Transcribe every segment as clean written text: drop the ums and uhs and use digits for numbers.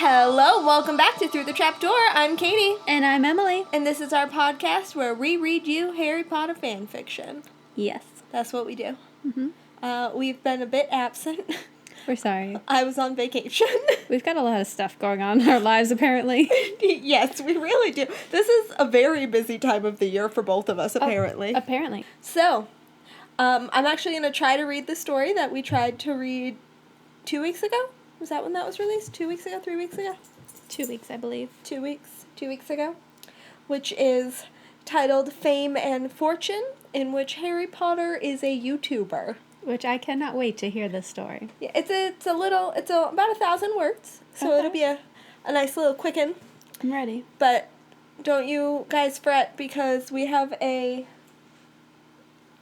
Hello, welcome back to Through the Trapdoor. I'm Katie. And I'm Emily. And this is our podcast where we read you Harry Potter fan fiction. Yes. That's what we do. Mm-hmm. We've been a bit absent. We're sorry. I was on vacation. We've got a lot of stuff going on in our lives, apparently. Yes, we really do. This is a very busy time of the year for both of us, apparently. Apparently. So, I'm actually going to try to read the story that we tried to read 2 weeks ago. Was that when that was released? 2 weeks ago? 3 weeks ago? 2 weeks, I believe. 2 weeks. 2 weeks ago. Which is titled Fame and Fortune, in which Harry Potter is a YouTuber. Which I cannot wait to hear this story. Yeah, it's about 1,000 words, so Okay. it'll be a nice little quicken. I'm ready. But don't you guys fret, because we have a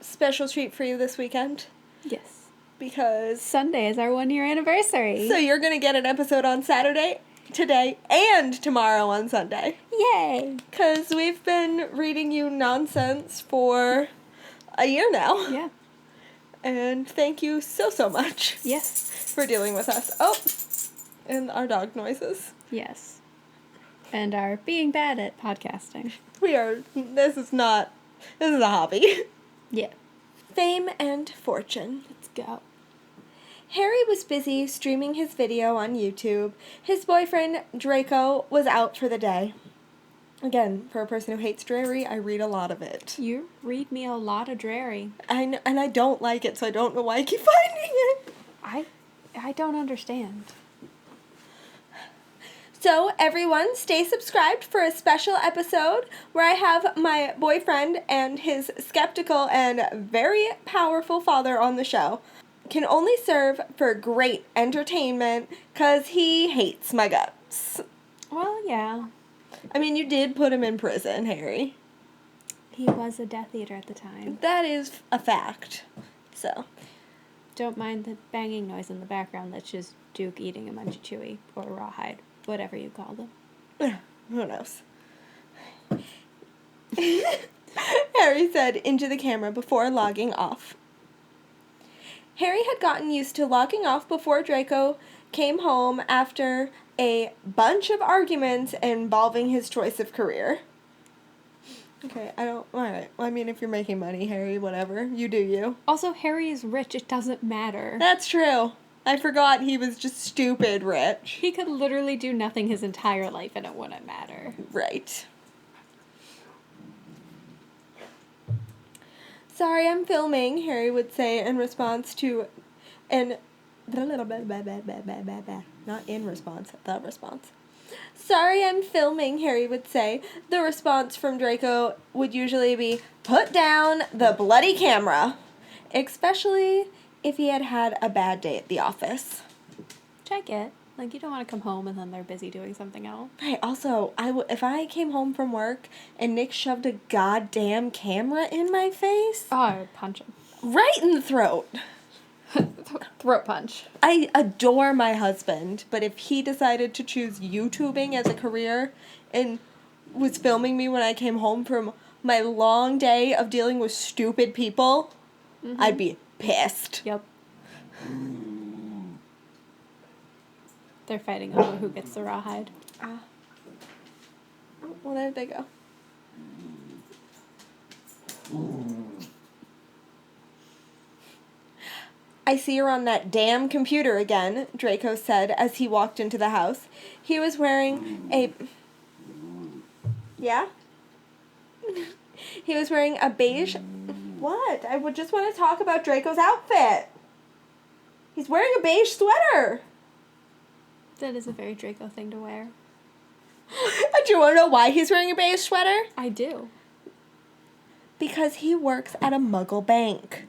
special treat for you this weekend. Yes. Because Sunday is our 1-year anniversary. so you're going to get an episode on Saturday, today, and tomorrow on Sunday. Yay! Because we've been reading you nonsense for a year now. Yeah. And thank you so much. Yes. For dealing with us. Oh, and our dog noises. Yes. And our being bad at podcasting. This is a hobby. Yeah. Fame and Fortune. Let's go. Harry was busy streaming his video on YouTube. His boyfriend, Draco, was out for the day. Again, for a person who hates Drarry, I read a lot of it. You read me a lot of Drarry. And I don't like it, so I don't know why I keep finding it. I don't understand. So, everyone, stay subscribed for a special episode where I have my boyfriend and his skeptical and very powerful father on the show. Can only serve for great entertainment because he hates my guts. Well, yeah. I mean, you did put him in prison, Harry. He was a Death Eater at the time. That is a fact. So, Don't mind the banging noise in the background. That's just Duke eating a Munchie Chewy or a rawhide, whatever you call them. who knows? Harry said into the camera before logging off. Harry had gotten used to logging off before Draco came home after a bunch of arguments involving his choice of career. Okay, alright. Well, I mean, if you're making money, Harry, whatever. You do you. Also, Harry is rich. It doesn't matter. That's true. I forgot he was just stupid rich. He could literally do nothing his entire life and it wouldn't matter. Right. Sorry, I'm filming, Harry would say in response to not in response, the response. Sorry, I'm filming, Harry would say. The response from Draco would usually be, put down the bloody camera. Especially if he had had a bad day at the office. Which I get. Like, you don't want to come home and then they're busy doing something else. Right, also, if I came home from work and Nick shoved a goddamn camera in my face... Oh, I would punch him. Right in the throat. Throat punch. I adore my husband, but if he decided to choose YouTubing as a career and was filming me when I came home from my long day of dealing with stupid people, I'd be pissed. Yep. They're fighting over who gets the rawhide. Oh, well, there they go. I see you're on that damn computer again, Draco said as he walked into the house. He was wearing a... Yeah? He was wearing a beige... What? I would just want to talk about Draco's outfit. He's wearing a beige sweater. That is a very Draco thing to wear. Do you want to know why he's wearing a beige sweater? I do. Because he works at a muggle bank.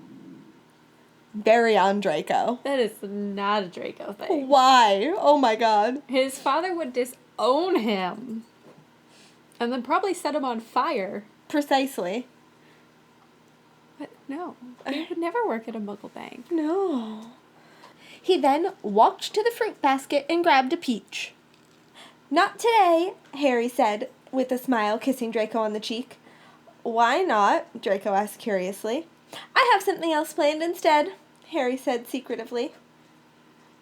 Very on Draco. That is not a Draco thing. Why? Oh my god. His father would disown him. And then probably set him on fire. Precisely. But no, he would never work at a muggle bank. No. He then walked to the fruit basket and grabbed a peach. Not today, Harry said, with a smile, kissing Draco on the cheek. Why not? Draco asked curiously. I have something else planned instead, Harry said secretively.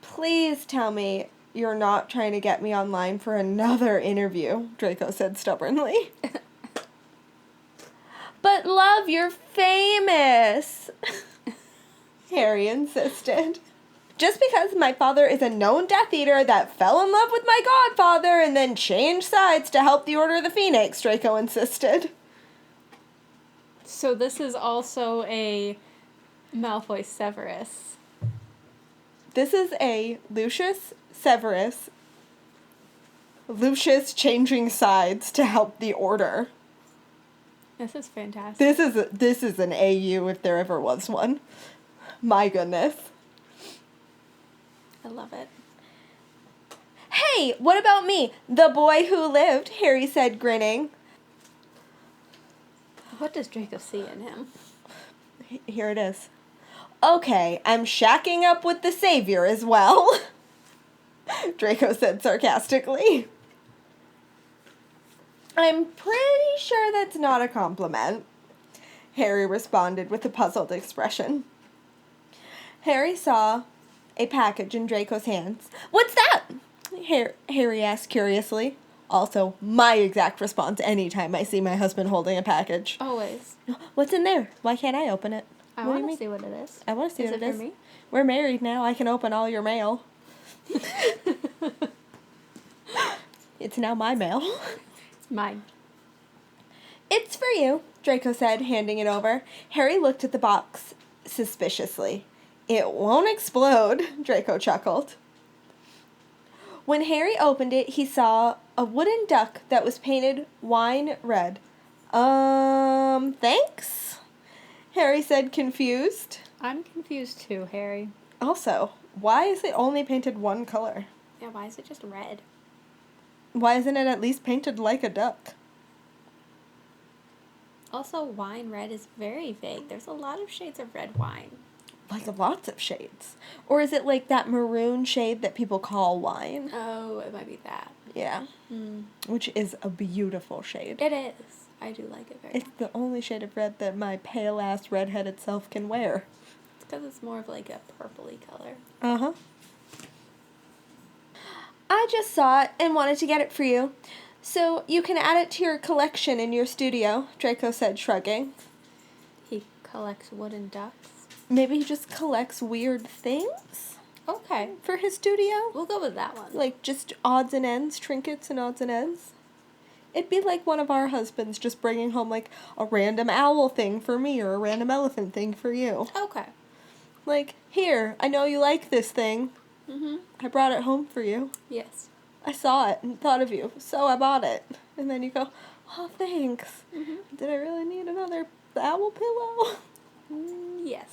Please tell me You're not trying to get me online for another interview, Draco said stubbornly. But love, you're famous, Harry insisted. Just because my father is a known Death Eater that fell in love with my godfather and then changed sides to help the Order of the Phoenix, Draco insisted. So this is also a Malfoy Severus. This is a Lucius Severus. Lucius changing sides to help the Order. This is fantastic. This is an AU if there ever was one. My goodness. I love it. Hey, what about me? The boy who lived, Harry said, grinning. What does Draco see in him? Here it is. Okay, I'm shacking up with the Savior as well, Draco said sarcastically. I'm pretty sure that's not a compliment, Harry responded with a puzzled expression. Harry saw a package in Draco's hands. What's that? Harry asked curiously. Also, my exact response anytime I see my husband holding a package. Always. What's in there? Why can't I open it? I What do you want to mean? see what it is. I want to see what it is. For me? We're married now. I can open all your mail. It's now my mail. It's mine. It's for you, Draco said, handing it over. Harry looked at the box suspiciously. It won't explode, Draco chuckled. When Harry opened it, he saw a wooden duck that was painted wine red. Thanks? Harry said, confused. I'm confused too, Harry. Also, why is it only painted one color? Yeah, why is it just red? Why isn't it at least painted like a duck? Also, wine red is very vague. There's a lot of shades of red wine. Like lots of shades. Or is it like that maroon shade that people call wine? Oh, it might be that. Yeah. Which is a beautiful shade. It is. I do like it very much. It's the only shade of red that my pale-ass redheaded self can wear. It's because it's more of like a purpley color. Uh-huh. I just saw it and wanted to get it for you. So you can add it to your collection in your studio, Draco said, shrugging. He collects wooden ducks. Maybe he just collects weird things Okay. for his studio? We'll go with that one. Like just odds and ends, trinkets and odds and ends? It'd be like one of our husbands just bringing home like a random owl thing for me or a random elephant thing for you. Okay. Like, here, I know you like this thing. Mm-hmm. I brought it home for you. Yes. I saw it and thought of you, so I bought it. And then you go, oh, thanks. Mm-hmm. Did I really need another owl pillow? Yes.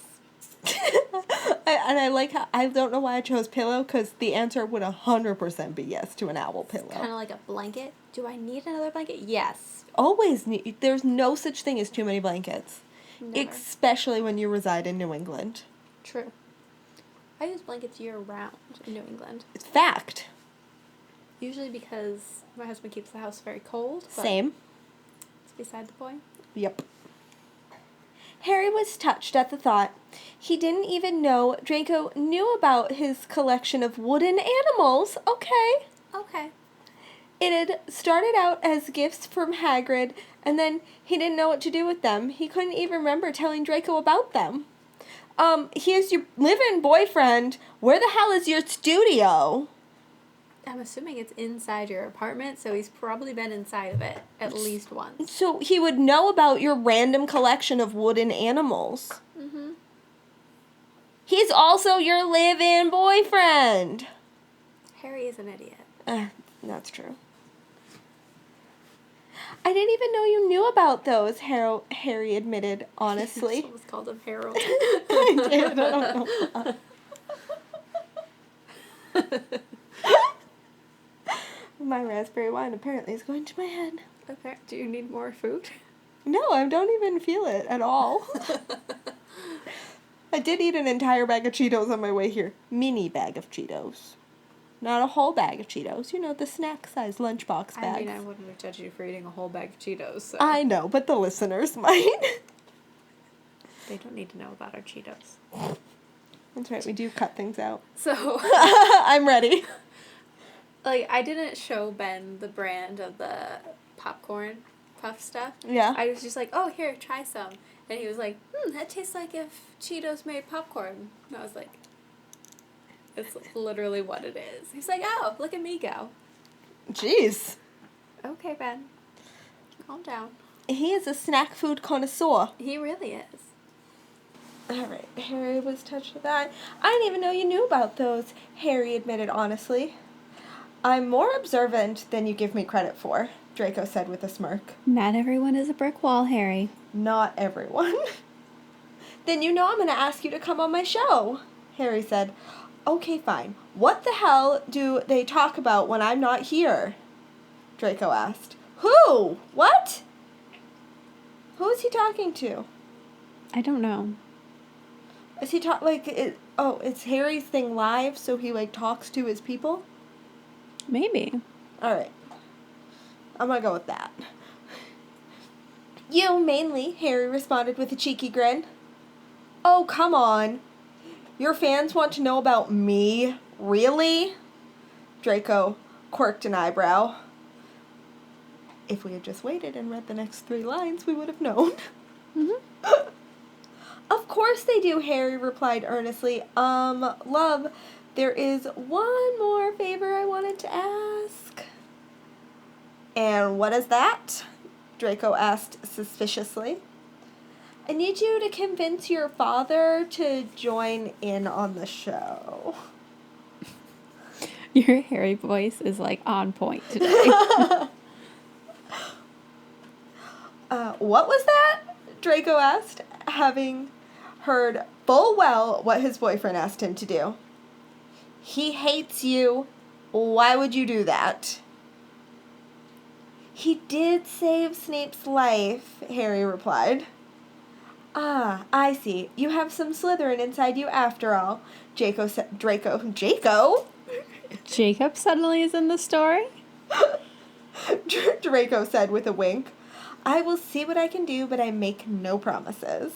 I like how, I don't know why I chose pillow, because the answer would 100% be yes to an owl pillow. Kind of like a blanket. Do I need another blanket? Yes. Always need, there's no such thing as too many blankets. Never. Especially when you reside in New England. True. I use blankets year-round in New England. It's fact. Usually because my husband keeps the house very cold. But Same. It's beside the point. Yep. Harry was touched at the thought. He didn't even know Draco knew about his collection of wooden animals. Okay. Okay. It had started out as gifts from Hagrid, and then he didn't know what to do with them. He couldn't even remember telling Draco about them. He is your live-in boyfriend. Where the hell is your studio? I'm assuming it's inside your apartment, so he's probably been inside of it at least once. So he would know about your random collection of wooden animals. Mm-hmm. He's also your live-in boyfriend. Harry is an idiot. That's true. I didn't even know you knew about those, Harry admitted honestly. Someone's called him Harold. I did. I don't know. My raspberry wine apparently is going to my head. Okay. Do you need more food? No, I don't even feel it at all. I did eat an entire bag of Cheetos on my way here. Mini bag of Cheetos. Not a whole bag of Cheetos. You know, the snack-sized lunchbox bags. I mean, I wouldn't have judged you for eating a whole bag of Cheetos, so... I know, but the listeners might. They don't need to know about our Cheetos. That's right, we do cut things out. So... I'm ready. Like, I didn't show Ben the brand of the popcorn puff stuff. Yeah. I was just like, oh, here, try some. And he was like, that tastes like if Cheetos made popcorn. And I was like, it's literally what it is. He's like, oh, look at me go. Jeez. Okay, Ben. Calm down. He is a snack food connoisseur. He really is. All right, Harry was touched with that. I didn't even know you knew about those, Harry admitted honestly. I'm more observant than you give me credit for, Draco said with a smirk. Not everyone is a brick wall, Harry. Not everyone. Then you know I'm going to ask you to come on my show, Harry said. Okay, fine. What the hell do they talk about when I'm not here? Draco asked. Who? What? Who is he talking to? I don't know. Is he it's Harry's thing live, so he, talks to his people? Maybe. Alright. I'm gonna go with that. You, mainly, Harry responded with a cheeky grin. Oh, come on. Your fans want to know about me? Really? Draco quirked an eyebrow. If we had just waited and read the next 3 lines, we would have known. Mm-hmm. Of course they do, Harry replied earnestly. Love, there is one more favor I wanted to ask. And what is that? Draco asked suspiciously. I need you to convince your father to join in on the show. Your Harry voice is, on point today. What was that? Draco asked, having heard full well what his boyfriend asked him to do. He hates you. Why would you do that? He did save Snape's life, Harry replied. Ah, I see. You have some Slytherin inside you after all. Draco? Jacob suddenly is in the story? Draco said with a wink. I will see what I can do, but I make no promises.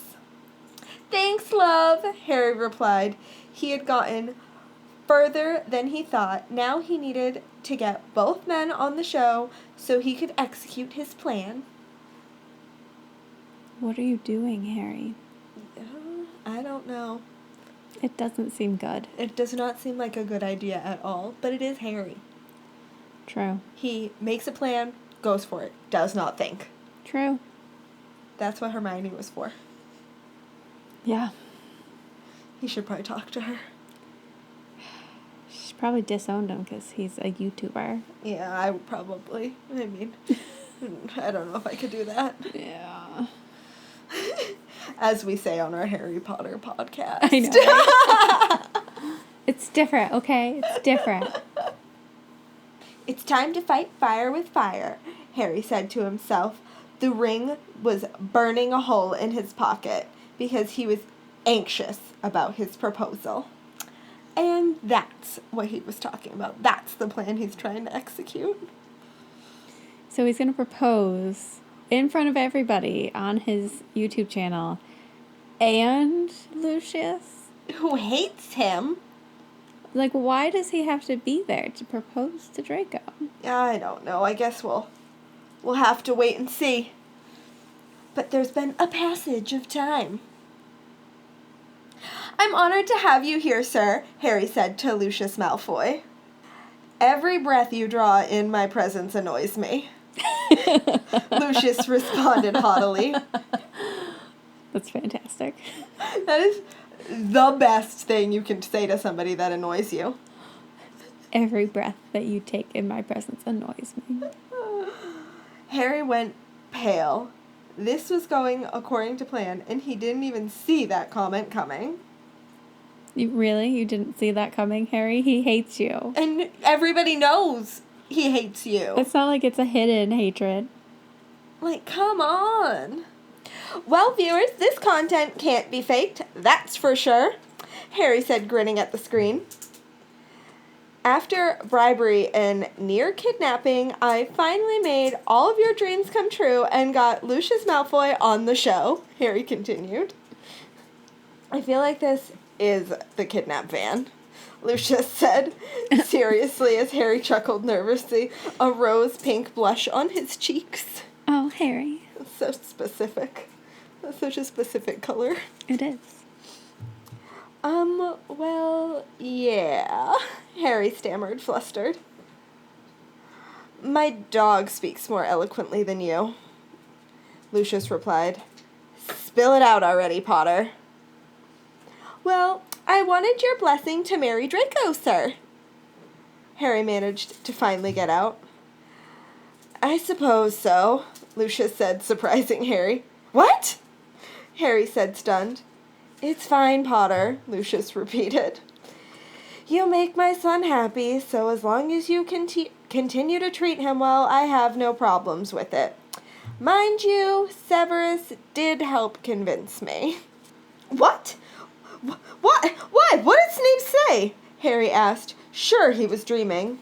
Thanks, love, Harry replied. He had gotten further than he thought. Now he needed to get both men on the show so he could execute his plan. What are you doing, Harry? I don't know. It doesn't seem good. It does not seem like a good idea at all, but it is Harry. True. He makes a plan, goes for it, does not think. True. That's what Hermione was for. Yeah. He should probably talk to her. She's probably disowned him because he's a YouTuber. Yeah, I would probably. I mean, I don't know if I could do that. Yeah. As we say on our Harry Potter podcast. I know, right? It's different, okay? It's different. It's time to fight fire with fire, Harry said to himself. The ring was burning a hole in his pocket because he was anxious about his proposal. And that's what he was talking about. That's the plan he's trying to execute. So he's going to propose in front of everybody on his YouTube channel. And Lucius? Who hates him. Why does he have to be there to propose to Draco? I don't know. I guess we'll have to wait and see. But there's been a passage of time. I'm honored to have you here, sir, Harry said to Lucius Malfoy. Every breath you draw in my presence annoys me. Lucius responded haughtily. That's fantastic. That is the best thing you can say to somebody that annoys you. Every breath that you take in my presence annoys me. Harry went pale. This was going according to plan, and he didn't even see that comment coming. You didn't see that coming, Harry? He hates you. And everybody knows he hates you. It's not like it's a hidden hatred. Come on. Well, viewers, this content can't be faked, that's for sure, Harry said, grinning at the screen. After bribery and near kidnapping, I finally made all of your dreams come true and got Lucius Malfoy on the show, Harry continued. I feel like this is the kidnap van. Lucius said, seriously, as Harry chuckled nervously, a rose-pink blush on his cheeks. Oh, Harry. So specific. That's such a specific color. It is. Well, yeah, Harry stammered, flustered. My dog speaks more eloquently than you, Lucius replied. Spill it out already, Potter. Well, I wanted your blessing to marry Draco, sir. Harry managed to finally get out. I suppose so, Lucius said, surprising Harry. What? Harry said, stunned. It's fine, Potter, Lucius repeated. You make my son happy, so as long as you continue to treat him well, I have no problems with it. Mind you, Severus did help convince me. What? What? Why? What did Snape say? Harry asked. Sure, he was dreaming.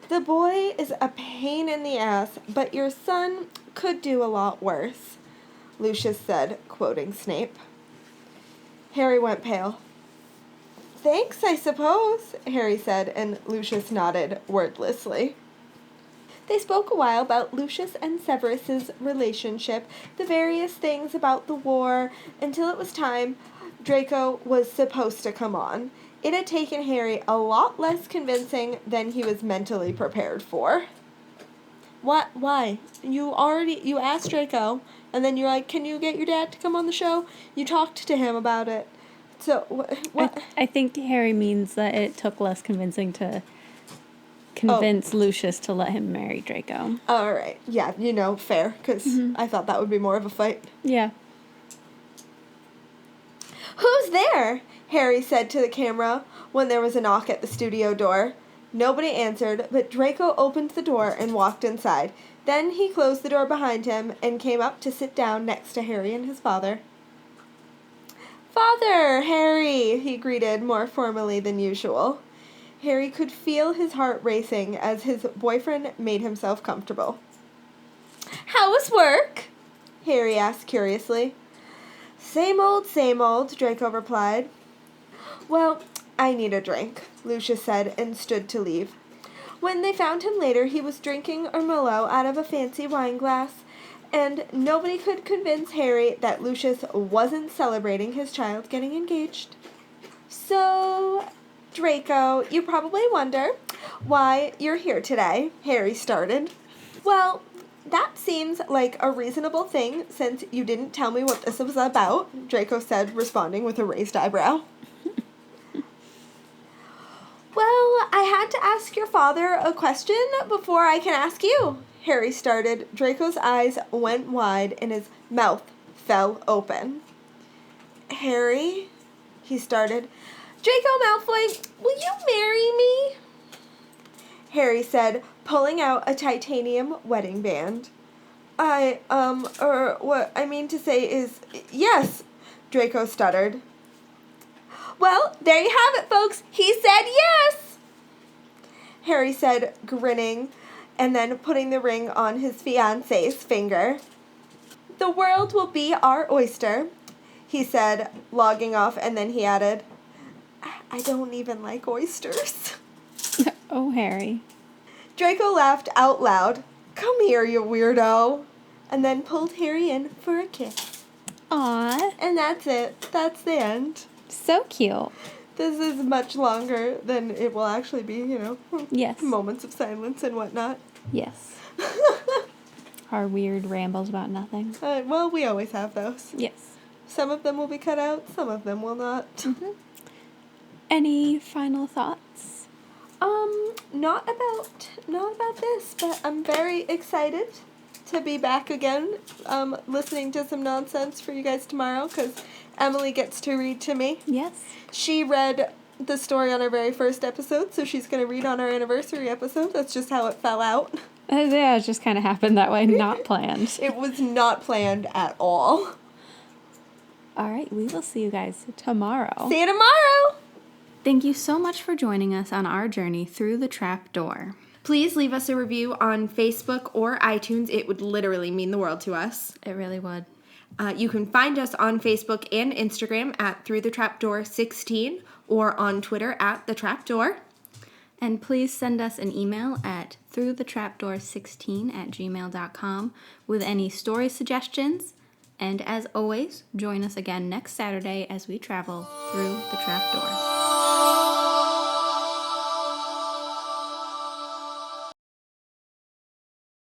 The boy is a pain in the ass, but your son could do a lot worse, Lucius said, quoting Snape. Harry went pale. Thanks, I suppose, Harry said, and Lucius nodded wordlessly. They spoke a while about Lucius and Severus's relationship, the various things about the war, until it was time Draco was supposed to come on. It had taken Harry a lot less convincing than he was mentally prepared for. What? Why? You asked Draco, and then you're like, can you get your dad to come on the show? You talked to him about it. So, what? I think Harry means that it took less convincing to convince Lucius to let him marry Draco. All right. Yeah, fair, because I thought that would be more of a fight. Yeah. Who's there? Harry said to the camera when there was a knock at the studio door. Nobody answered, but Draco opened the door and walked inside. Then he closed the door behind him and came up to sit down next to Harry and his father. Father, Harry, he greeted more formally than usual. Harry could feel his heart racing as his boyfriend made himself comfortable. How was work? Harry asked curiously. Same old, Draco replied. Well, I need a drink, Lucius said and stood to leave. When they found him later, he was drinking a Merlot out of a fancy wine glass, and nobody could convince Harry that Lucius wasn't celebrating his child getting engaged. So, Draco, you probably wonder why you're here today, Harry started. Well, that seems like a reasonable thing since you didn't tell me what this was about, Draco said, responding with a raised eyebrow. Well, I had to ask your father a question before I can ask you, Harry started. Draco's eyes went wide and his mouth fell open. Harry, he started. Draco Malfoy, will you marry me? Harry said, pulling out a titanium wedding band. What I mean to say is, yes, Draco stuttered. Well, there you have it, folks. He said yes, Harry said, grinning, and then putting the ring on his fiancée's finger. The world will be our oyster, he said, logging off, and then he added, I don't even like oysters. Oh, Harry. Draco laughed out loud. Come here, you weirdo. And then pulled Harry in for a kiss. Aww. And that's it. That's the end. So cute. This is much longer than it will actually be, Yes. Moments of silence and whatnot. Yes. Our weird rambles about nothing. Well, we always have those. Yes. Some of them will be cut out, some of them will not. Mm-hmm. Any final thoughts? Not about this, but I'm very excited to be back again, listening to some nonsense for you guys tomorrow, because Emily gets to read to me. Yes. She read the story on our very first episode, so she's going to read on our anniversary episode. That's just how it fell out. Yeah, it just kind of happened that way, not planned. It was not planned at all. All right, we will see you guys tomorrow. See you tomorrow! Thank you so much for joining us on our journey through the trap door. Please leave us a review on Facebook or iTunes. It would literally mean the world to us. It really would. You can find us on Facebook and Instagram at Through the Trapdoor 16 or on Twitter at The Trapdoor. And please send us an email at throughthetrapdoor16@gmail.com with any story suggestions. And as always, join us again next Saturday as we travel through the trapdoor.